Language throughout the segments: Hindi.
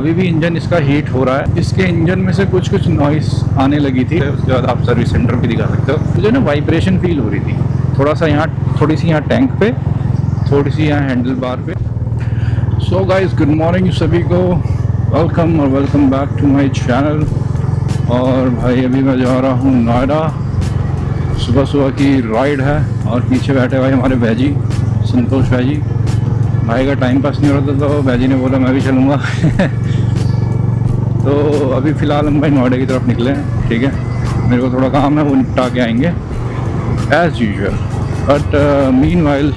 अभी भी इंजन इसका हीट हो रहा है। इसके इंजन में से कुछ कुछ नॉइस आने लगी थी। उसके बाद आप सर्विस सेंटर भी दिखा सकते हो। मुझे ना वाइब्रेशन फील हो रही थी थोड़ा सा यहाँ, थोड़ी सी यहाँ टैंक पे, थोड़ी सी यहाँ हैंडल बार पे। सो गाइस, गुड मॉर्निंग सभी को, वेलकम और welcome back to my channel. और भाई अभी मैं जा रहा हूँ नोएडा, सुबह सुबह की राइड है। और पीछे बैठे भाई हमारे भाजी संतोष भाजी। भाई का टाइम पास नहीं हो रहा था तो भाजी ने बोला मैं भी चलूँगा। तो अभी फ़िलहाल हम भाई नोएडा की तरफ निकले हैं, ठीक है। मेरे को थोड़ा काम है, वो निपटा के आएंगे as usual. But mean while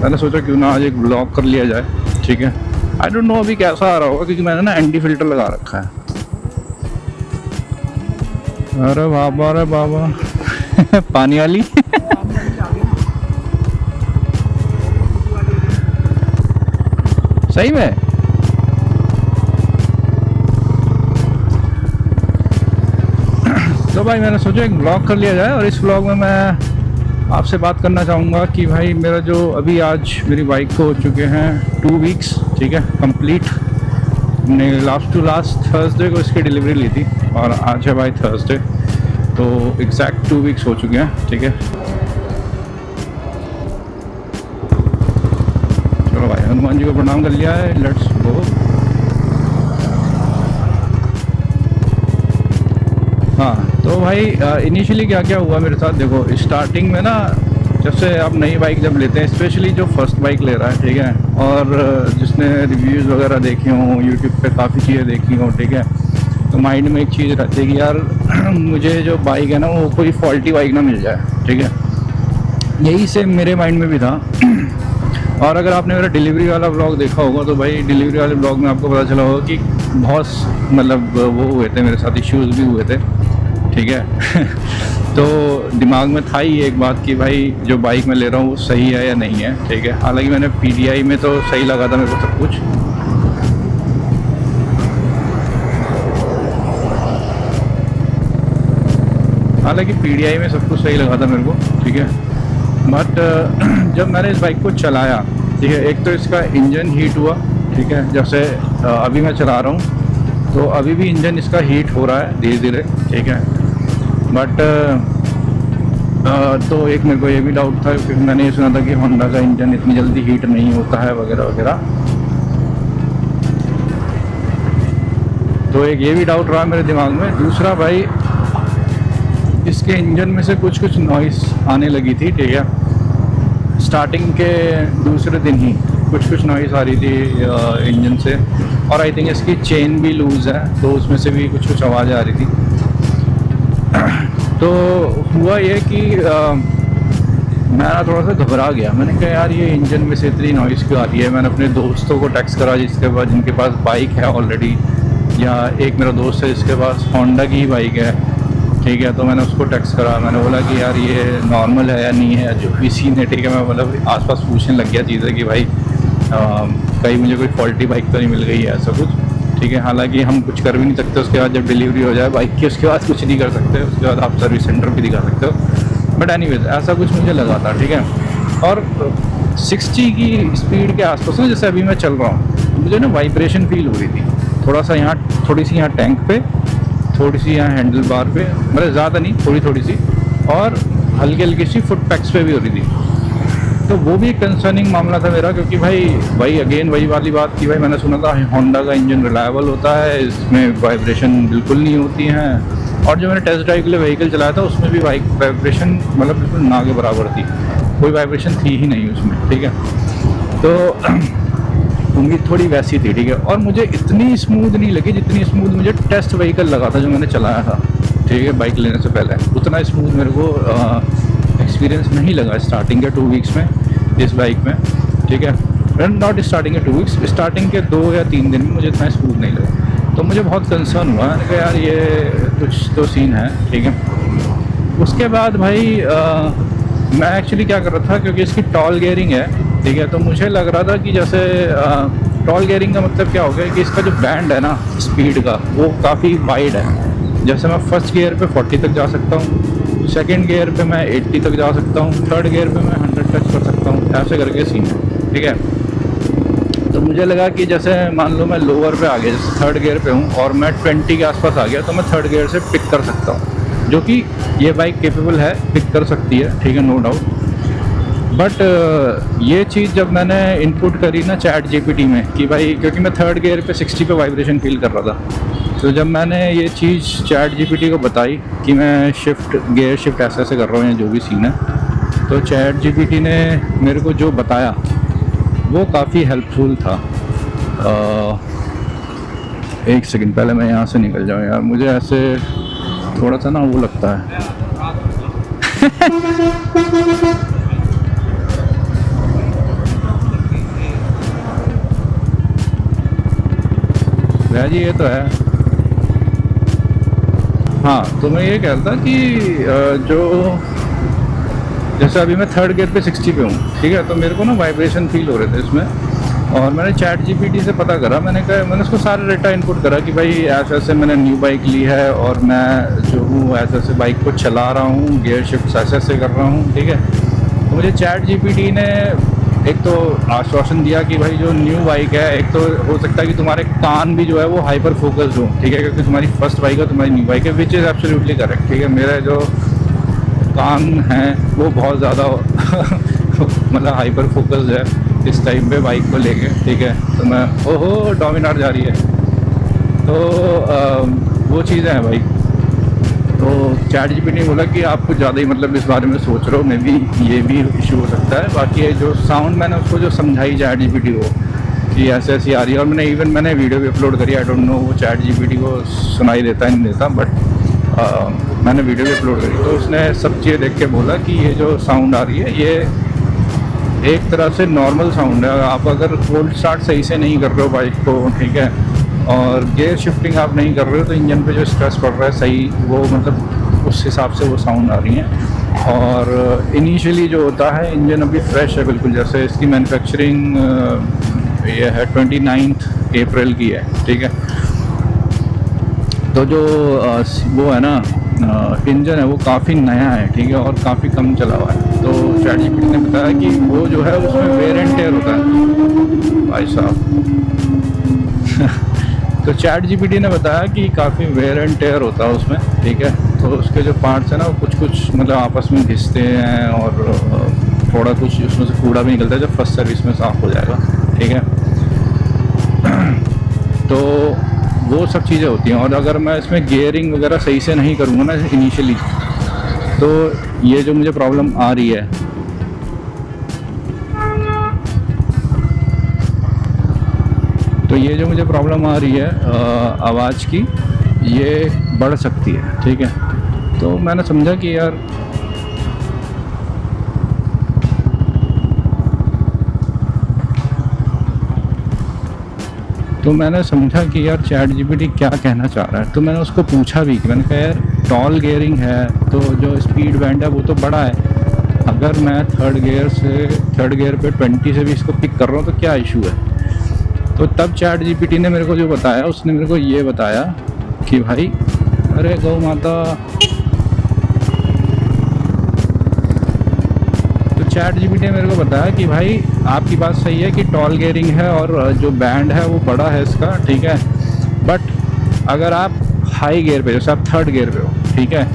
मैंने सोचा क्यों ना आज एक ब्लॉग कर लिया जाए, ठीक है। आई डोंट नो अभी कैसा आ रहा होगा, क्योंकि मैंने ना एंटी फिल्टर लगा रखा है। अरे बाबा, अरे बाबा। पानी वाली। सही में तो भाई मैंने सोचा एक ब्लॉग कर लिया जाए। और इस ब्लॉग में मैं आपसे बात करना चाहूँगा कि भाई मेरा जो अभी आज मेरी बाइक को हो चुके हैं 2 वीक्स, ठीक है, कंप्लीट। हमने लास्ट थर्सडे को इसकी डिलीवरी ली थी और आज है भाई थर्सडे, तो एग्जैक्ट 2 वीक्स हो चुके हैं, ठीक है। चलो भाई हनुमान जी को प्रणाम कर लिया है, लेट्स गो। हाँ तो भाई इनिशियली क्या क्या हुआ मेरे साथ, देखो स्टार्टिंग में ना, जब से आप नई बाइक जब लेते हैं, स्पेशली जो फर्स्ट बाइक ले रहा है, ठीक है, और जिसने रिव्यूज़ वगैरह देखे हों, यूट्यूब पे काफ़ी चीज़ें देखी हों, ठीक है, तो माइंड में एक चीज़ रहती है कि यार मुझे जो बाइक है ना वो कोई फॉल्टी बाइक ना मिल जाए, ठीक है। यही सेम मेरे माइंड में भी था। और अगर आपने मेरा डिलीवरी वाला ब्लॉग देखा होगा तो भाई डिलीवरी वाले ब्लॉग में आपको पता चला होगा कि बहुत मतलब वो हुए थे मेरे साथ, इश्यूज़ भी हुए थे, ठीक है। तो दिमाग में था ही एक बात कि भाई जो बाइक मैं ले रहा हूँ वो सही है या नहीं है, ठीक है। हालांकि मैंने PDI में तो सही लगा था मेरे को सब कुछ। हालांकि PDI में सब कुछ सही लगा था मेरे को, ठीक है। बट जब मैंने इस बाइक को चलाया, ठीक है, एक तो इसका इंजन हीट हुआ, ठीक है। जैसे अभी मैं चला रहा हूँ तो अभी भी इंजन इसका हीट हो रहा है धीरे धीरे, ठीक है। बट तो एक मेरे को ये भी डाउट था, क्योंकि मैंने ये सुना था कि होंडा का इंजन इतनी जल्दी हीट नहीं होता है वगैरह वगैरह। तो एक ये भी डाउट रहा मेरे दिमाग में। दूसरा भाई इसके इंजन में से कुछ कुछ नॉइस आने लगी थी, ठीक है। स्टार्टिंग के दूसरे दिन ही कुछ कुछ नॉइस आ रही थी इंजन से। और आई थिंक इसकी चेन भी लूज़ है तो उसमें से भी कुछ कुछ आवाज़ आ रही थी। तो हुआ ये कि मैं थोड़ा सा घबरा गया। मैंने कहा यार ये इंजन में से इतनी नॉइस क्यों आ रही है। मैंने अपने दोस्तों को टेक्स्ट करा जिनके पास बाइक है ऑलरेडी, या एक मेरा दोस्त है जिसके पास होंडा की ही बाइक है, ठीक है। तो मैंने उसको टेक्स्ट करा, मैंने बोला कि यार ये नॉर्मल है या नहीं है, जो भी सीन है, ठीक है। मैं मतलब आसपास पूछने लग गया चीज़ें कि भाई कहीं मुझे कोई फॉल्टी बाइक तो नहीं मिल गई है, ऐसा कुछ, ठीक है। हालांकि हम कुछ कर भी नहीं सकते उसके बाद, जब डिलीवरी हो जाए बाइक की उसके बाद कुछ नहीं कर सकते, उसके बाद आप सर्विस सेंटर भी दिखा सकते हो। बट एनीवेज ऐसा कुछ मुझे लगा था, ठीक है। और 60 की स्पीड के आसपास ना, जैसे अभी मैं चल रहा हूँ, मुझे ना वाइब्रेशन फील हो रही थी थोड़ा सा यहाँ, थोड़ी सी यहाँ टैंक पे, थोड़ी सी यहाँ हैंडल बार पे, मतलब ज़्यादा नहीं, थोड़ी सी, और हल्की हल्की सी फुट पैक्स पे भी हो रही थी। तो वो भी एक कंसर्निंग मामला था मेरा, क्योंकि भाई अगेन वही वाली बात कि भाई मैंने सुना था होंडा का इंजन रिलायबल होता है, इसमें वाइब्रेशन बिल्कुल नहीं होती हैं। और जो मैंने टेस्ट ड्राइव के लिए व्हीकल चलाया था उसमें भी वाइब्रेशन मतलब बिल्कुल ना के बराबर थी, कोई वाइब्रेशन थी ही नहीं उसमें, ठीक है। तो उम्मीद थोड़ी वैसी थी, ठीक है। और मुझे इतनी स्मूथ नहीं लगी जितनी स्मूथ मुझे टेस्ट व्हीकल लगा था जो मैंने चलाया था, ठीक है, बाइक लेने से पहले। उतना स्मूथ मेरे को एक्सपीरियंस नहीं लगा स्टार्टिंग के 2 वीक्स में इस बाइक में, ठीक है। नॉट स्टार्टिंग के 2 वीक्स, स्टार्टिंग के 2 या 3 दिन में मुझे इतना स्मूथ नहीं लगा। तो मुझे बहुत कंसर्न हुआ, मैंने कहा यार ये कुछ तो सीन है, ठीक है। उसके बाद भाई मैं एक्चुअली क्या कर रहा था, क्योंकि इसकी टॉल गियरिंग है, ठीक है, तो मुझे लग रहा था कि जैसे टॉल गियरिंग का मतलब क्या हो गया कि इसका जो बैंड है ना स्पीड का वो काफ़ी वाइड है। जैसे मैं फर्स्ट गियर पे 40 तक जा सकता हूँ, सेकंड गियर पे मैं 80 तक जा सकता हूँ, थर्ड गियर पे मैं 100 टच कर सकता हूँ, ऐसे करके सीन है, ठीक है। तो मुझे लगा कि जैसे मान लो मैं लोअर पे आ गया, जैसे थर्ड गियर पे हूँ और मैं 20 के आसपास आ गया, तो मैं थर्ड गियर से पिक कर सकता हूँ, जो कि ये बाइक केपेबल है, पिक कर सकती है, ठीक है, नो डाउट। बट ये चीज़ जब मैंने इनपुट करी ना चैट जीपीटी में कि भाई, क्योंकि मैं थर्ड गियर पे 60 पे वाइब्रेशन फील कर रहा था, तो जब मैंने ये चीज़ चैट जीपीटी को बताई कि मैं गियर शिफ्ट ऐसे ऐसे कर रहा हूँ या जो भी सीन है, तो चैट जीपीटी ने मेरे को जो बताया वो काफ़ी हेल्पफुल था। एक सेकंड, पहले मैं यहाँ से निकल जाऊँ यार, मुझे ऐसे थोड़ा सा ना वो लगता है। भैया जी ये तो है। हाँ, तो मैं ये कह रहा था कि जो जैसे अभी मैं थर्ड गियर पे 60 पे हूँ, ठीक है, तो मेरे को ना वाइब्रेशन फील हो रहे थे इसमें, और मैंने चैट जीपीटी से पता करा, मैंने उसको सारे डेटा इनपुट करा कि भाई ऐसे ऐसे मैंने न्यू बाइक ली है और मैं जो हूँ ऐसे ऐसे बाइक को चला रहा हूँ, गियर शिफ्ट ऐसे ऐसे कर रहा हूँ, ठीक है। तो मुझे चैट जीपीटी ने एक तो आश्वासन दिया कि भाई जो न्यू बाइक है, एक तो हो सकता है कि तुम्हारे कान भी जो है वो हाइपर फोकस्ड हो, ठीक है, क्योंकि तुम्हारी फर्स्ट बाइक है, तुम्हारी न्यू बाइक है, विच इज़ एब्सोल्युटली करेक्ट, ठीक है। मेरा जो कान हैं वो बहुत ज़्यादा मतलब हाइपर फोकस्ड है इस टाइम पे बाइक को लेके, ठीक है। तो मैं ओहो डोमिनार जा रही है, तो वो चीज़ें हैं भाई। तो चैट जीपीटी ने बोला कि आप कुछ ज़्यादा ही मतलब इस बारे में सोच रहे हो, मे बी ये भी इशू हो सकता है। बाकी ये जो साउंड मैंने उसको जो समझाई चैट जीपीटी को कि ऐसे ऐसी आ रही है, और मैंने वीडियो भी अपलोड करी, आई डोंट नो वो चैट जीपीटी को सुनाई देता है नहीं देता, बट मैंने वीडियो भी अपलोड करी, तो उसने सब चीज़ें देख के बोला कि ये जो साउंड आ रही है ये एक तरह से नॉर्मल साउंड है। आप अगर कोल्ड स्टार्ट सही से नहीं कर रहे हो बाइक को, ठीक है, और गियर शिफ्टिंग आप नहीं कर रहे हो, तो इंजन पे जो स्ट्रेस पड़ रहा है सही, वो मतलब उस हिसाब से वो साउंड आ रही है। और इनिशियली जो होता है, इंजन अभी फ्रेश है बिल्कुल, जैसे इसकी मैन्युफैक्चरिंग ये है 29 अप्रैल की है, ठीक है। तो जो वो है ना इंजन है वो काफ़ी नया है, ठीक है, और काफ़ी कम चला हुआ है। तो चैट जीपीटी ने बताया कि वो जो है उसमें वेयर एंड टेयर होता है भाई साहब। तो चैट जीपीटी ने बताया कि काफ़ी वेयर एंड टेयर होता है उसमें, ठीक है। तो उसके जो पार्ट्स हैं ना वो कुछ मतलब आपस में घिसते हैं, और थोड़ा कुछ उसमें से कूड़ा भी निकलता है जब फर्स्ट सर्विस में साफ़ हो जाएगा, ठीक है। तो वो सब चीज़ें होती हैं। और अगर मैं इसमें गियरिंग वगैरह सही से नहीं करूँगा ना इनिशियली, तो ये जो मुझे प्रॉब्लम आ रही है, तो ये जो मुझे प्रॉब्लम आ रही है आवाज़ की, ये बढ़ सकती है, ठीक है। तो मैंने समझा कि यार चैट जीपीटी क्या कहना चाह रहा है। तो मैंने उसको पूछा भी कि मैंने कहा यार टॉल गियरिंग है तो जो स्पीड बैंड है वो तो बड़ा है, अगर मैं थर्ड गियर पे 20 से भी इसको पिक कर रहा हूँ तो क्या इशू है। तो तब चैट जीपीटी ने मेरे को जो बताया, उसने मेरे को ये बताया कि भाई अरे गौ माता, चैट जीपीटी ने मेरे को बताया कि भाई आपकी बात सही है कि टॉल गियरिंग है और जो बैंड है वो बड़ा है इसका, ठीक है। बट अगर आप हाई गियर पे, जैसे आप थर्ड गियर पे हो, ठीक है,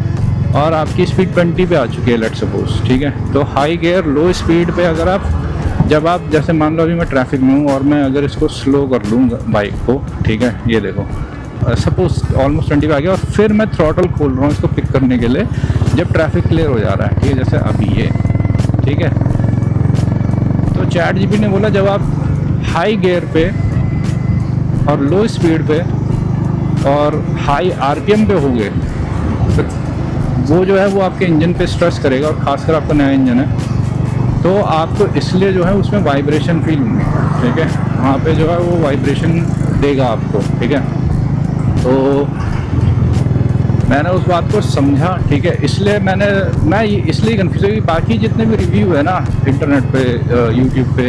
और आपकी स्पीड 20 पे आ चुकी है लेट सपोज, ठीक है, तो हाई गियर लो स्पीड पे अगर जब आप जैसे मान लो अभी मैं ट्रैफिक में हूँ और मैं अगर इसको स्लो कर लूँगा बाइक को, ठीक है, ये देखो सपोज ऑलमोस्ट 20 पे आ गया, और फिर मैं थ्रॉटल खोल रहा हूँ इसको पिक करने के लिए जब ट्रैफिक क्लियर हो जा रहा है, ठीक है, जैसे अभी ये, ठीक है। तो चैट जीपीटी ने बोला जब आप हाई गियर पे और लो स्पीड पे और हाई आरपीएम पे होंगे तो वो जो है वो आपके इंजन पे स्ट्रेस करेगा, और ख़ासकर आपका नया इंजन है तो आपको इसलिए जो है उसमें वाइब्रेशन फील होंगे, ठीक है, वहाँ पे जो है वो वाइब्रेशन देगा आपको, ठीक है। तो मैंने उस बात को समझा, ठीक है, इसलिए मैं इसलिए कन्फ्यूज है कि बाकी जितने भी रिव्यू है ना इंटरनेट पे, यूट्यूब पे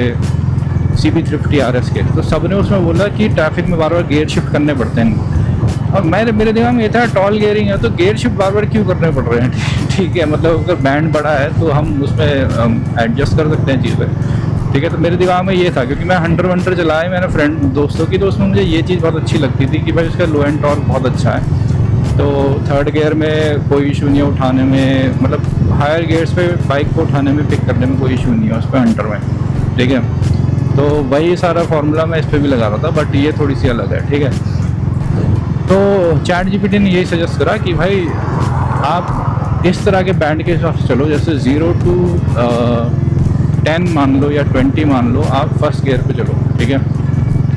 CB350 RS के, तो सब ने उसमें बोला कि ट्रैफिक में बार बार गियर शिफ्ट करने पड़ते हैं। और मेरे दिमाग में ये था टॉल गियरिंग है तो गियर शिफ्ट बार बार क्यों करने पड़ रहे हैं, ठीक है, मतलब अगर बैंड बड़ा है तो हम उसमें एडजस्ट कर सकते हैं चीज़ें, ठीक है। तो मेरे दिमाग में ये था, क्योंकि मैं हंटर वंटर चलाया मैंने फ्रेंड दोस्तों की, तो उसमें मुझे ये चीज़ बहुत अच्छी लगती थी कि भाई उसका लो एंड टॉर्क बहुत अच्छा है। तो थर्ड गियर में कोई इशू नहीं है उठाने में, मतलब हायर गियर्स पे बाइक को उठाने में, पिक करने में कोई इशू नहीं है उस पर हंटर में, ठीक है। तो वही सारा फार्मूला मैं इस पर भी लगा रहा था, बट ये थोड़ी सी अलग है, ठीक है। तो ChatGPT ने यही सजेस्ट करा कि भाई आप इस तरह के बैंड के हिसाब से चलो, जैसे 0 to 10 मान लो या 20 मान लो, आप फर्स्ट गियर पे चलो, ठीक है।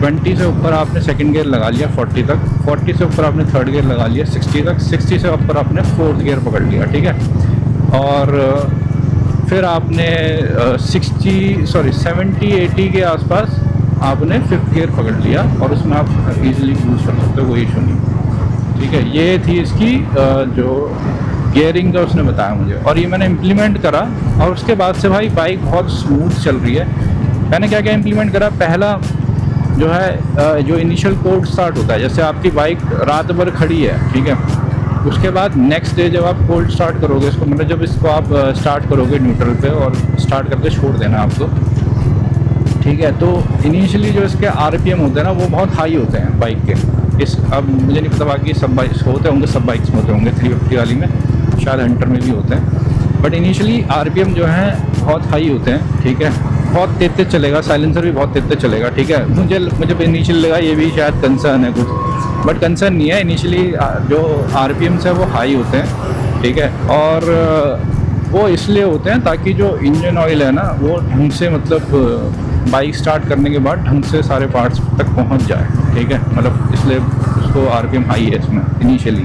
20 से ऊपर आपने सेकंड गियर लगा लिया 40 तक, 40 से ऊपर आपने थर्ड गियर लगा लिया 60 तक, 60 से ऊपर आपने फोर्थ गियर पकड़ लिया, ठीक है। और फिर आपने 70-80 के आसपास आपने फिफ्थ गियर पकड़ लिया, और उसमें आप इजीली क्रूज कर सकते हो, कोई इशू नहीं, ठीक है। ये थी इसकी जो गियरिंग का उसने बताया मुझे, और ये मैंने इम्प्लीमेंट करा, और उसके बाद से भाई बाइक बहुत स्मूथ चल रही है। मैंने क्या क्या इम्प्लीमेंट करा, पहला जो है जो इनिशियल कोल्ड स्टार्ट होता है, जैसे आपकी बाइक रात भर खड़ी है, ठीक है, उसके बाद नेक्स्ट डे जब आप कोल्ड स्टार्ट करोगे इसको, मतलब जब इसको आप स्टार्ट करोगे न्यूट्रल पे और स्टार्ट करके छोड़ देना आपको, ठीक है। तो इनिशियली जो इसके RPM होते हैं ना, वो बहुत हाई होते हैं बाइक के। इस अब मुझे नहीं पता बाकी सब बाइक्स होते होंगे, सब बाइक्स में होते होंगे, 350 वाली में, शायद हंटर में भी होते हैं, बट इनिशियली RPM जो है बहुत हाई होते हैं, ठीक है। बहुत तेज चलेगा, साइलेंसर भी बहुत तेज चलेगा, ठीक है। मुझे इनिशियल लगा ये भी शायद कंसर्न है कुछ, बट कंसर्न नहीं है। इनिशियली जो RPMs है वो हाई होते हैं, ठीक है। और वो इसलिए होते हैं ताकि जो इंजन ऑयल है ना, वो ढंग से, मतलब बाइक स्टार्ट करने के बाद ढंग से सारे पार्ट्स तक पहुंच जाए, ठीक है। मतलब इसलिए उसको RPM हाई है इसमें, इनिशियली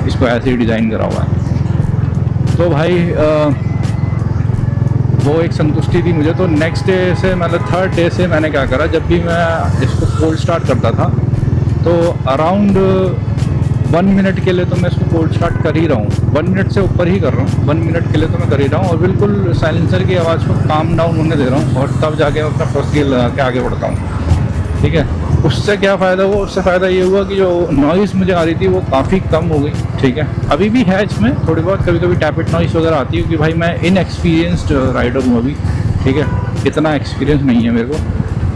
इसको ऐसे ही डिज़ाइन करा हुआ है। तो भाई वो एक संतुष्टि थी मुझे। तो नेक्स्ट डे से, मतलब थर्ड डे से मैंने क्या करा, जब भी मैं इसको कोल्ड स्टार्ट करता था तो अराउंड 1 मिनट के लिए तो मैं इसको कोल्ड स्टार्ट कर ही रहा हूँ, 1 मिनट से ऊपर ही कर रहा हूँ, 1 मिनट के लिए तो मैं कर ही रहा हूँ, और बिल्कुल साइलेंसर की आवाज़ को काम डाउन होने दे रहा हूँ, और तब जाके अपना फर्स्ट गियर लगा के आगे बढ़ता हूँ, ठीक है। उससे क्या फ़ायदा हुआ, उससे फ़ायदा ये हुआ कि जो नॉइज़ मुझे आ रही थी वो काफ़ी कम हो गई, ठीक है। अभी भी है इसमें थोड़ी बहुत, कभी कभी टैपिट नॉइज़ वगैरह आती है, क्योंकि भाई मैं इनएक्सपीरियंस्ड राइडर हूँ अभी, ठीक है, इतना एक्सपीरियंस नहीं है मेरे को।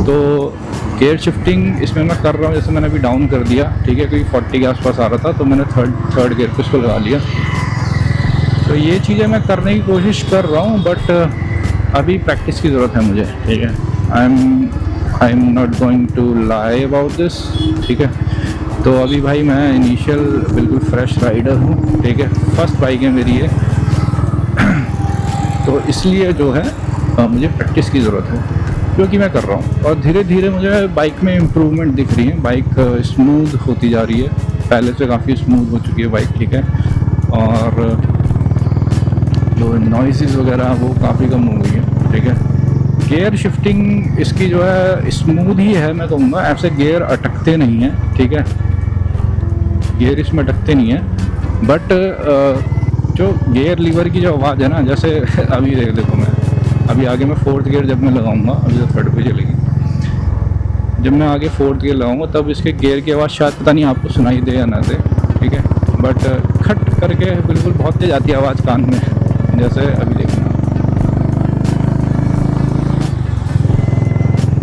तो गियर शिफ्टिंग इसमें मैं कर रहा हूँ, जैसे मैंने अभी डाउन कर दिया, ठीक है, क्योंकि 40 के आसपास आ रहा था, तो मैंने थर्ड गियर पे उसको लगा लिया। तो ये चीज़ें मैं करने की कोशिश कर रहा हूँ, बट अभी प्रैक्टिस की ज़रूरत है मुझे, ठीक है। I am not going to lie about this, ठीक है। तो अभी भाई मैं इनिशियल बिल्कुल फ्रेश राइडर हूँ, ठीक है, फर्स्ट बाइक है मेरी ये। तो इसलिए जो है मुझे प्रैक्टिस की ज़रूरत है, क्योंकि मैं कर रहा हूँ, और धीरे धीरे मुझे बाइक में इम्प्रूवमेंट दिख रही है, बाइक स्मूथ होती जा रही है, पहले से काफ़ी स्मूथ हो चुकी है बाइक, ठीक है। और जो नॉइज़ वगैरह वो काफ़ी कम हो गई है, ठीक है। गियर शिफ्टिंग इसकी जो है स्मूथ ही है, मैं कहूँगा, ऐसे गियर अटकते नहीं हैं, ठीक है, गियर इसमें अटकते नहीं हैं, बट जो गियर लीवर की जो आवाज़ है ना, जैसे अभी देखो मैं अभी आगे मैं फोर्थ गियर जब मैं लगाऊंगा, अभी तो थर्ड पे चलेगी, जब मैं आगे फोर्थ गियर लगाऊंगा तब इसके गियर की आवाज़ शायद पता नहीं आपको सुनाई दे या ना दे, ठीक है, बट खट करके बिल्कुल बहुत तेज आती है आवाज़ कान में, जैसे अभी देखना,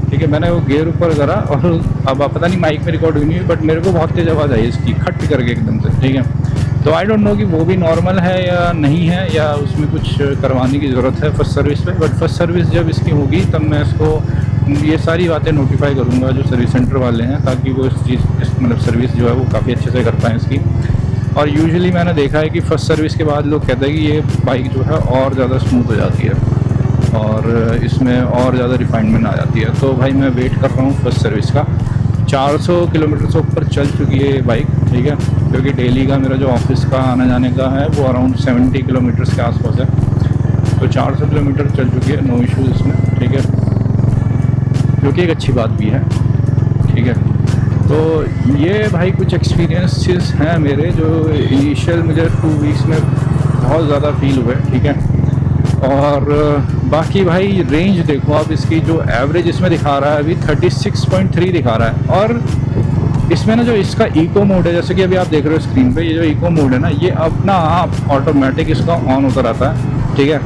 ठीक है। मैंने वो गियर ऊपर करा, और अब पता नहीं माइक में रिकॉर्ड हुई नहीं, बट मेरे को बहुत तेज आवाज़ आई इसकी, खट करके एकदम से, ठीक है। तो आई डोंट नो कि वो भी नॉर्मल है या नहीं है, या उसमें कुछ करवाने की ज़रूरत है फर्स्ट सर्विस में, बट फर्स्ट सर्विस जब इसकी होगी तब मैं इसको ये सारी बातें नोटिफाई करूँगा जो सर्विस सेंटर वाले हैं, ताकि वो इस मतलब सर्विस जो है वो काफ़ी अच्छे से कर पाएँ इसकी। और यूजुअली मैंने देखा है कि फ़र्स्ट सर्विस के बाद लोग कहते हैं कि ये बाइक जो है और ज़्यादा स्मूथ हो जाती है, और इसमें और ज़्यादा रिफाइनमेंट आ जाती है। तो भाई मैं वेट कर रहा हूँ फर्स्ट सर्विस का। 400 किलोमीटर से ऊपर चल चुकी है ये बाइक, ठीक है, क्योंकि डेली का मेरा जो ऑफिस का आने जाने का है वो अराउंड 70 किलोमीटर्स के आसपास है, तो 400 किलोमीटर चल चुकी है, नो इश्यूज़ इसमें, ठीक है, जो कि एक अच्छी बात भी है, ठीक है। तो ये भाई कुछ एक्सपीरियंसेस हैं मेरे, जो इनिशियल मुझे 2 वीक्स में बहुत ज़्यादा फील हुए, ठीक है। और बाकी भाई रेंज देखो आप, इसकी जो एवरेज इसमें दिखा रहा है अभी 36.3 दिखा रहा है, और इसमें ना जो इसका इको मोड है, जैसे कि अभी आप देख रहे हो स्क्रीन पे, ये जो इको मोड है ना, ये अपना आप ऑटोमेटिक इसका ऑन होता रहता है, ठीक है।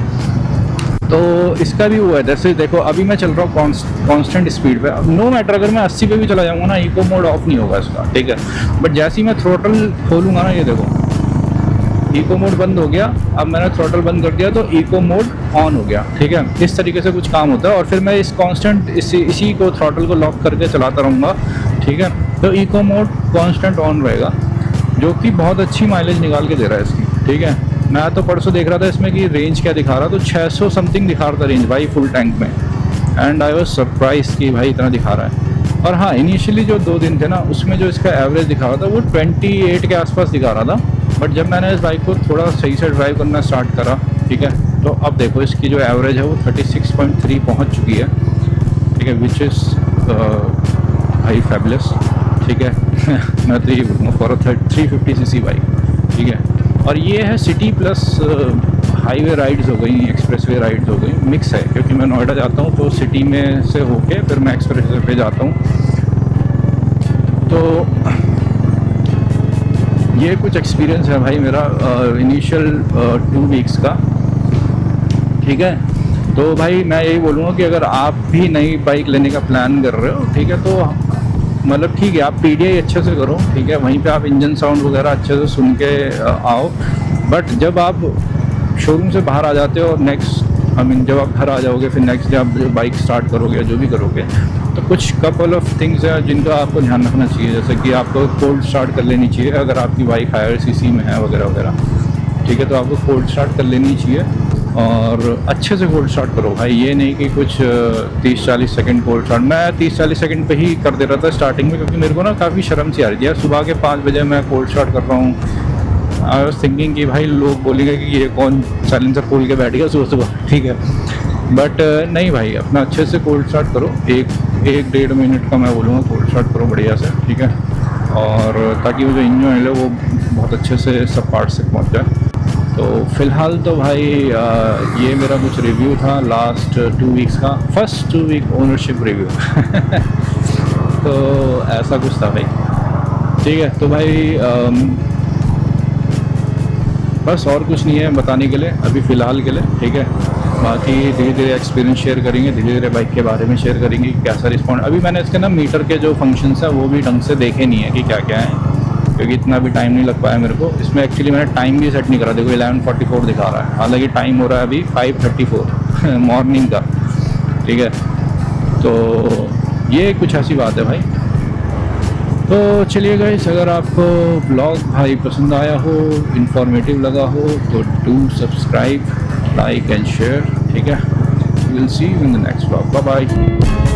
तो इसका भी वो है, जैसे देखो अभी मैं चल रहा हूँ कांस्टेंट स्पीड पे, अब नो मैटर अगर मैं 80 पे भी चला जाऊँगा ना, इको मोड ऑफ नहीं होगा इसका, ठीक है। बट जैसे ही मैं थ्रोटल खोलूँगा ना, ये देखो इको मोड बंद हो गया, अब मैंने थ्रोटल बंद कर दिया तो इको मोड ऑन हो गया, ठीक है। इस तरीके से कुछ काम होता है, और फिर मैं इस कांस्टेंट इसी को थ्रोटल को लॉक करके चलाता रहूँगा, ठीक है। तो इको मोड कांस्टेंट ऑन रहेगा, जो कि बहुत अच्छी माइलेज निकाल के दे रहा है इसकी, ठीक है। मैं तो परसों देख रहा था इसमें कि रेंज क्या दिखा रहा, तो 600 समथिंग दिखा रहा था रेंज भाई फुल टैंक में, एंड आई वाज सरप्राइज कि भाई इतना दिखा रहा है। और हाँ, इनिशियली जो 2 दिन थे ना, उसमें जो इसका एवरेज दिखा रहा था वो 28 के आसपास दिखा रहा था। बट जब मैंने इस बाइक को थोड़ा सही से ड्राइव करना स्टार्ट करा, ठीक है, तो अब देखो इसकी जो एवरेज है वो 36.3 पहुंच चुकी है, ठीक है, विच इज़ हाई फैबुलस, ठीक है। मैं तो ये बोलूँगा फॉर 350 सीसी बाइक, ठीक है। और ये है सिटी प्लस हाईवे राइड्स हो गई, एक्सप्रेसवे राइड्स हो गई, मिक्स है, क्योंकि मैं नोएडा जाता हूँ तो सिटी में से होके फिर मैं एक्सप्रेसवे पे जाता हूँ। तो ये कुछ एक्सपीरियंस है भाई मेरा इनिशियल 2 वीक्स का, ठीक है। तो भाई मैं यही बोलूँगा कि अगर आप भी नई बाइक लेने का प्लान कर रहे हो, ठीक है, तो मतलब ठीक है आप PDI अच्छे से करो, ठीक है, वहीं पे आप इंजन साउंड वगैरह अच्छे से सुन के आओ। बट जब आप शोरूम से बाहर आ जाते हो और नेक्स्ट जब आप घर आ जाओगे, फिर नेक्स्ट डे आप बाइक स्टार्ट करोगे या जो भी करोगे, तो कुछ कपल ऑफ थिंग्स है जिनका आपको ध्यान रखना चाहिए, जैसे कि आपको कोल्ड स्टार्ट कर लेनी चाहिए अगर आपकी बाइक हायर CC में है वगैरह वगैरह, ठीक है। तो आपको कोल्ड स्टार्ट कर लेनी चाहिए, और अच्छे से कोल्ड स्टार्ट करो भाई, ये नहीं कि कुछ 30-40 सेकंड कोल्ड स्टार्ट। मैं 30-40 सेकंड पे ही कर दे रहा था स्टार्टिंग में, क्योंकि मेरे को ना काफ़ी शर्म सी आ रही थी, सुबह के 5 बजे मैं कोल्ड स्टार्ट कर रहा हूँ। आई वाज थिंकिंग कि भाई लोग बोलेंगे कि ये कौन साइलेंसर खोल के बैठ गया सुबह, ठीक है। बट नहीं भाई, अपना अच्छे से कोल्ड स्टार्ट करो, 1-1.5 मिनट का मैं बोलूँगा कोल्ड स्टार्ट करो बढ़िया से, ठीक है, और ताकि वो जो इंजन ऑयल है वो बहुत अच्छे से सब पार्ट से पहुँच जाए। तो फ़िलहाल तो भाई ये मेरा कुछ रिव्यू था लास्ट 2 वीक्स का, फर्स्ट 2 वीक ओनरशिप रिव्यू। तो ऐसा कुछ था भाई, ठीक है। तो भाई बस और कुछ नहीं है बताने के लिए अभी फ़िलहाल के लिए, ठीक है। बाकी धीरे धीरे एक्सपीरियंस शेयर करेंगे, धीरे धीरे बाइक के बारे में शेयर करेंगे कि कैसा रिस्पॉन्ड। अभी मैंने इसके ना मीटर के जो फंक्शंस हैं वो भी ढंग से देखे नहीं है कि क्या क्या है, क्योंकि इतना भी टाइम नहीं लग पाया मेरे को इसमें। एक्चुअली मैंने टाइम भी सेट नहीं करा, देखो 11:44 दिखा रहा है, हालांकि टाइम हो रहा है अभी 5:34 मॉर्निंग का, ठीक है। तो ये कुछ ऐसी बात है भाई। तो चलिए गाइस, अगर आपको ब्लॉग भाई पसंद आया हो, इन्फॉर्मेटिव लगा हो, तो do subscribe, like and share, ठीक है। Will see you in the next blog, bye bye.